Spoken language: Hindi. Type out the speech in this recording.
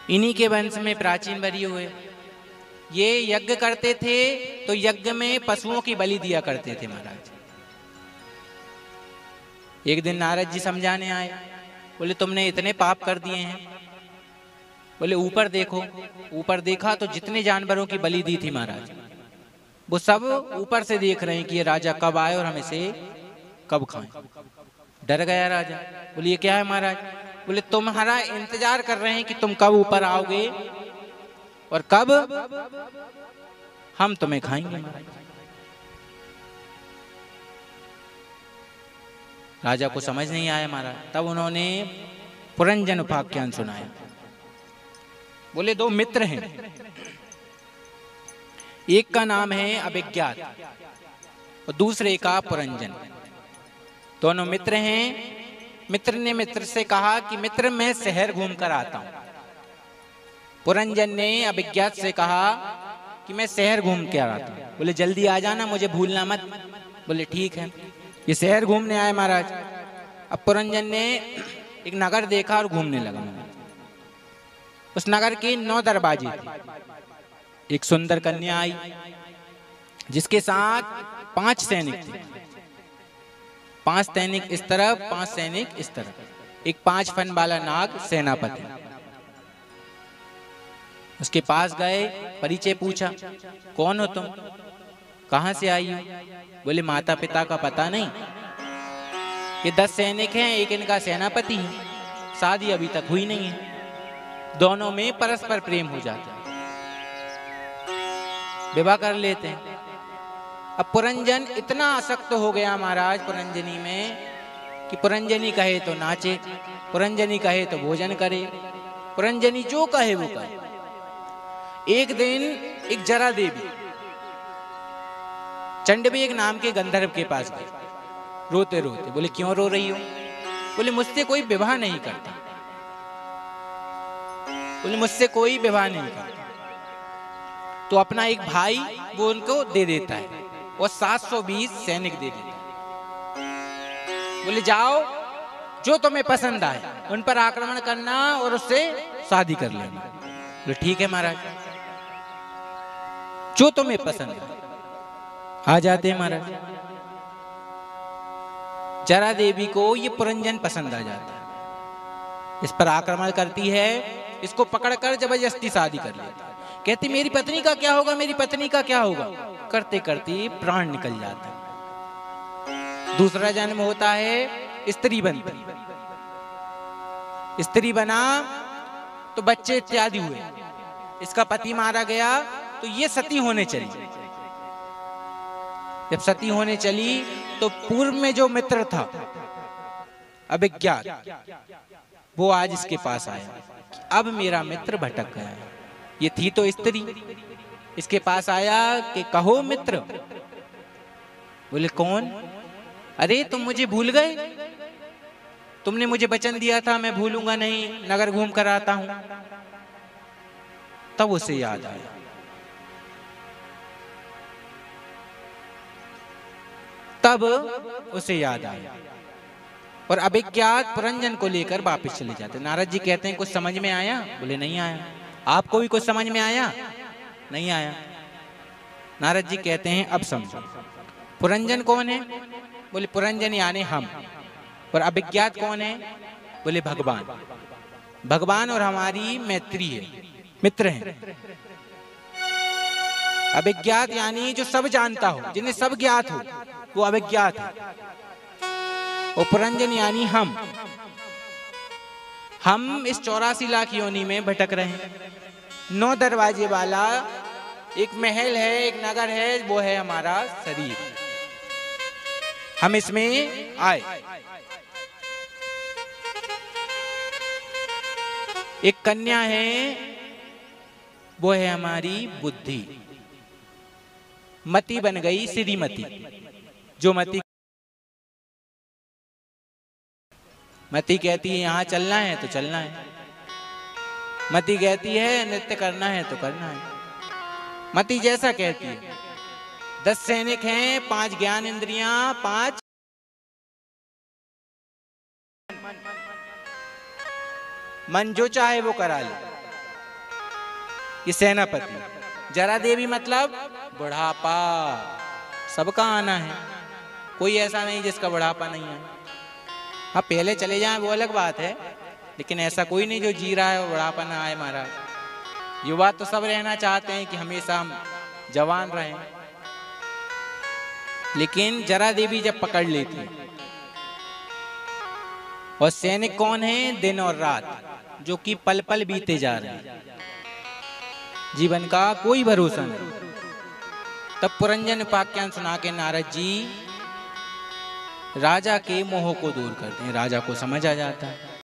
इन्हीं के वंश में प्राचीन बने हुए। ये यज्ञ करते थे तो यज्ञ में पशुओं की बलि दिया करते थे महाराज। एक दिन नारद जी समझाने आए, बोले तुमने इतने पाप कर दिए हैं। बोले ऊपर देखो। ऊपर देखा तो जितने जानवरों की बलि दी थी महाराज, वो सब ऊपर से देख रहे हैं कि ये राजा कब आए और हम इसे कब खाएं। डर गया राजा। बोले ये क्या है महाराज? बोले तुम्हारा इंतजार कर रहे हैं कि तुम कब ऊपर आओगे और कब हम तुम्हें खाएंगे महाराज। राजा को समझ नहीं आया महाराज। तब उन्होंने पुरंजन उपाख्यान सुनाया। बोले दो मित्र हैं, एक का नाम है अभिज्ञात और दूसरे का पुरंजन। दोनों मित्र हैं। मित्र ने मित्र से कहा कि मित्र मैं शहर घूम कर आता हूं। पुरंजन ने अभिज्ञात से कहा कि मैं शहर घूम के आता हूं। बोले जल्दी आ जाना, मुझे भूलना मत। बोले ठीक है। ये शहर घूमने आए महाराज। अब पुरंजन ने एक नगर देखा और घूमने लगा महाराज। उस नगर के 9 दरवाजे थे। एक सुंदर कन्या आई जिसके साथ 5 सैनिक थे। 5 सैनिक इस तरफ, 5 सैनिक इस तरफ। एक 5 फन वाला नाग सेनापति। उसके पास गए, परिचय पूछा, कौन हो तुम, कहां से आई हो? बोले माता पिता का पता नहीं। ये 10 सैनिक हैं, एक इनका सेनापति है, शादी अभी तक हुई नहीं है। दोनों में परस्पर प्रेम हो जाता है, विवाह कर लेते हैं। अब पुरंजन इतना आसक्त हो गया महाराज पुरंजनी में कि पुरंजनी कहे तो नाचे, पुरंजनी कहे तो भोजन करे, पुरंजनी जो कहे वो करे। एक दिन एक जरा देवी चंडवेग नाम के गंधर्व के पास गई रोते रोते। बोले क्यों रो रही हो? बोले मुझसे कोई विवाह नहीं करता। बोले मुझसे कोई विवाह नहीं करता। तो अपना एक भाई वो उनको दे देता है और 720 सैनिक दे देता है। बोले जाओ, जो तुम्हें पसंद आए उन पर आक्रमण करना और उससे शादी कर लेना। बोले ठीक है महाराज, जो तुम्हें पसंद है। आ जाते हैं महाराज। जरा देवी को ये पुरंजन पसंद आ जाता है, इस पर आक्रमण करती है, इसको पकड़कर जबरदस्ती शादी कर लेती है। कहती मेरी पत्नी का क्या होगा, मेरी पत्नी का क्या होगा। करते करते प्राण निकल जाता है। दूसरा जन्म होता है, स्त्री बनती। स्त्री बना तो बच्चे इत्यादि हुए। इसका पति मारा गया तो ये सती होने चली। जब सती होने चली तो पूर्व में जो मित्र था अभिज्ञात, वो आज इसके पास आया। अब मेरा मित्र भटक गया है। ये थी तो स्त्री, इसके पास आया कि कहो मित्र। बोले कौन? अरे तुम मुझे भूल गए? तुमने मुझे वचन दिया था मैं भूलूंगा नहीं, नगर घूम कर आता हूं। तब उसे याद आया। तब उसे याद आया और अभिज्ञात पुरंजन को लेकर वापस चले जाते। नारद जी कहते हैं कुछ समझ में आया? बोले नहीं आया। आपको भी कुछ समझ में आया? नहीं आया। नारद जी कहते हैं अब समझो। पुरंजन कौन है? बोले पुरंजन यानी हम। और अभिज्ञात कौन है? बोले भगवान। भगवान और हमारी मैत्री है, मित्र हैं। अभिज्ञात यानी जो सब जानता हो, जिन्हें सब ज्ञात हो, वो अभिज्ञात है। और पुरंजन यानी हम इस 84 लाख योनि में भटक रहे हैं। 9 दरवाजे वाला एक महल है, एक नगर है, वो है हमारा शरीर। हम इसमें आए। एक कन्या है, वो है हमारी बुद्धि। मति बन गई श्रीमती। जो मति कहती है यहाँ चलना है तो चलना है। मति कहती है नृत्य करना है तो करना है। मति जैसा कहती है। 10 सैनिक हैं, 5 ज्ञान इंद्रियां, 5 मन जो चाहे वो करा ले। ये सेनापति। जरा देवी मतलब बुढ़ापा, सबका आना है, कोई ऐसा नहीं जिसका बुढ़ापा नहीं है। हाँ पहले चले जाएं वो अलग बात है, लेकिन ऐसा कोई नहीं जो जी रहा है और बुढ़ापा ना आए महाराज। युवा तो सब रहना चाहते हैं कि हमेशा हम जवान रहें, लेकिन जरा देवी जब पकड़ लेती। और सैनिक कौन है? दिन और रात, जो कि पल पल बीते जा रहे हैं, जीवन का कोई भरोसा नहीं। तब पुरंजन उपाख्यान सुना के नारद जी राजा के मोह को दूर करते हैं। राजा को समझ आ जाता है